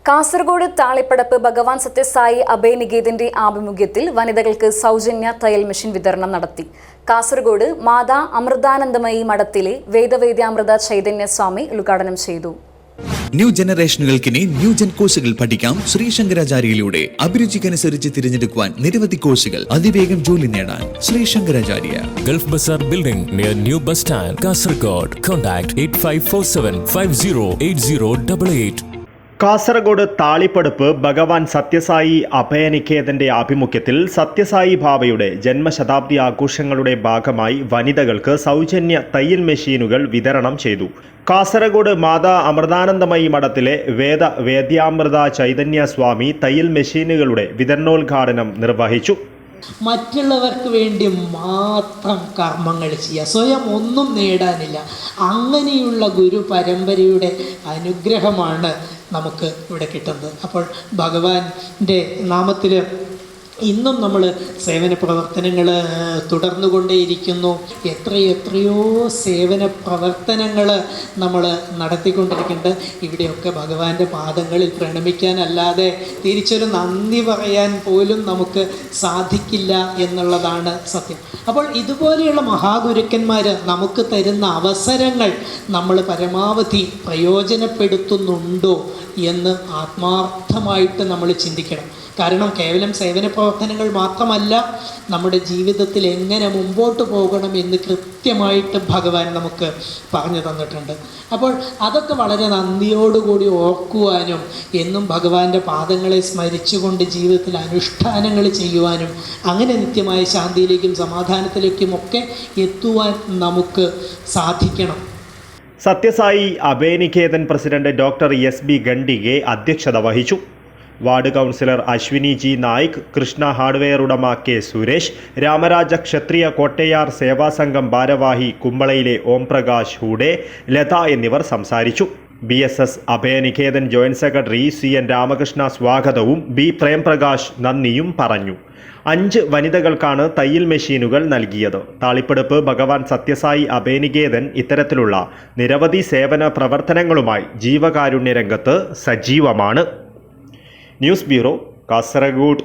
കാസർഗോഡ് താളിപ്പടപ്പ് ഭഗവാൻ സത്യസായി അഭയനികേതന്റെ ആഭിമുഖ്യത്തിൽ വനിതകൾക്ക് സൗജന്യ തയ്യൽ മെഷീൻ വിതരണം നടത്തി. കാസർഗോഡ് മാതാ അമൃതാനന്ദമയി മഠത്തിലെ വേദവേദ്യാമൃത ചൈതന്യ സ്വാമി ഉദ്ഘാടനം ചെയ്തു. ന്യൂ ജനറേഷനുകൾക്കിനി ന്യൂജൻ കോഴ്സുകൾ പഠിക്കാം. ശ്രീശങ്കരാചാര്യയിലൂടെ അഭിരുചിക്കനുസരിച്ച് തിരഞ്ഞെടുക്കുവാൻ നിരവധി കോഴ്സുകൾ, അതിവേഗം ജോലി നേടാൻ Sreesankaracharya. Gulf Bazar building near new bus stand, Kasaragod. Contact 8547508088. Kasaragod Thalippadappu Bhagavan Sathyasai അഭയനികേതന്റെ ആഭിമുഖ്യത്തിൽ സത്യസായി ബാബയുടെ ജന്മശതാബ്ദി ആഘോഷങ്ങളുടെ ഭാഗമായി വനിതകൾക്ക് സൗജന്യ തയ്യൽ മെഷീനുകൾ വിതരണം ചെയ്തു. കാസർഗോഡ് മാതാ അമൃതാനന്ദമയി മഠത്തിലെ വേദ്യാമൃത ചൈതന്യ സ്വാമി തയ്യൽ മെഷീനുകളുടെ വിതരണോദ്ഘാടനം നിർവഹിച്ചു. മറ്റുള്ളവർക്ക് വേണ്ടി മാത്രം കർമ്മങ്ങൾ ചെയ്യുക, സ്വയം ഒന്നും നേടാനില്ല. അങ്ങനെയുള്ള ഗുരു പരമ്പരയുടെ അനുഗ്രഹമാണ് നമുക്ക് ഇവിടെ കിട്ടുന്നത്. അപ്പോൾ ഭഗവാന്റെ നാമത്തിൽ ഇന്നും നമ്മൾ സേവന പ്രവർത്തനങ്ങൾ തുടർന്നുകൊണ്ടേയിരിക്കുന്നു. എത്രയോ സേവന പ്രവർത്തനങ്ങൾ നമ്മൾ നടത്തിക്കൊണ്ടിരിക്കുന്നുണ്ട്. ഇവിടെയൊക്കെ ഭഗവാന്റെ പാദങ്ങളിൽ പ്രണമിക്കാനല്ലാതെ തിരിച്ചൊരു നന്ദി പറയാൻ പോലും നമുക്ക് സാധിക്കില്ല എന്നുള്ളതാണ് സത്യം. അപ്പോൾ ഇതുപോലെയുള്ള മഹാഗുരുക്കന്മാർ നമുക്ക് തരുന്ന അവസരങ്ങൾ നമ്മൾ പരമാവധി പ്രയോജനപ്പെടുത്തുന്നുണ്ടോ എന്ന് ആത്മാർത്ഥമായിട്ട് നമ്മൾ ചിന്തിക്കണം. കാരണം കേവലം സേവന പ്രവർത്തനങ്ങൾ മാത്രമല്ല, നമ്മുടെ ജീവിതത്തിൽ എങ്ങനെ മുമ്പോട്ട് പോകണം എന്ന് കൃത്യമായിട്ട് ഭഗവാൻ നമുക്ക് പറഞ്ഞു തന്നിട്ടുണ്ട്. അപ്പോൾ അതൊക്കെ വളരെ നന്ദിയോടുകൂടി ഓർക്കുവാനും എന്നും ഭഗവാന്റെ പാദങ്ങളെ സ്മരിച്ചുകൊണ്ട് ജീവിതത്തിൽ അനുഷ്ഠാനങ്ങൾ ചെയ്യുവാനും അങ്ങനെ നിത്യമായ ശാന്തിയിലേക്കും സമാധാനത്തിലേക്കും ഒക്കെ എത്തുവാൻ നമുക്ക് സാധിക്കണം. Sathyasai Abhayaniketan president doctor S B Khandike അധ്യക്ഷത വഹിച്ചു. Ward councillor Ashwini G Nayak, Krishna hardware ഉടമ കെ സുരേഷ്, രാമരാജ ക്ഷത്രിയ കോട്ടയാർ സേവാസംഘം ഭാരവാഹി കുമ്പളയിലെ ഓംപ്രകാശ് ഹൂഡെ, ലത എന്നിവർ സംസാരിച്ചു. BSS Abhayaniketan joint secretary CN Ramakrishna സ്വാഗതവും B പ്രേംപ്രകാശ് നന്ദിയും പറഞ്ഞു. 5 വനിതകൾക്കാണ് തയ്യൽ മെഷീനുകൾ നൽകിയത്. താളിപ്പടപ്പ് ഭഗവാൻ സത്യസായി അഭയനികേതൻ ഇത്തരത്തിലുള്ള നിരവധി സേവന പ്രവർത്തനങ്ങളുമായി ജീവകാരുണ്യ രംഗത്ത് സജീവമാണ്. News bureau, Kasaragod.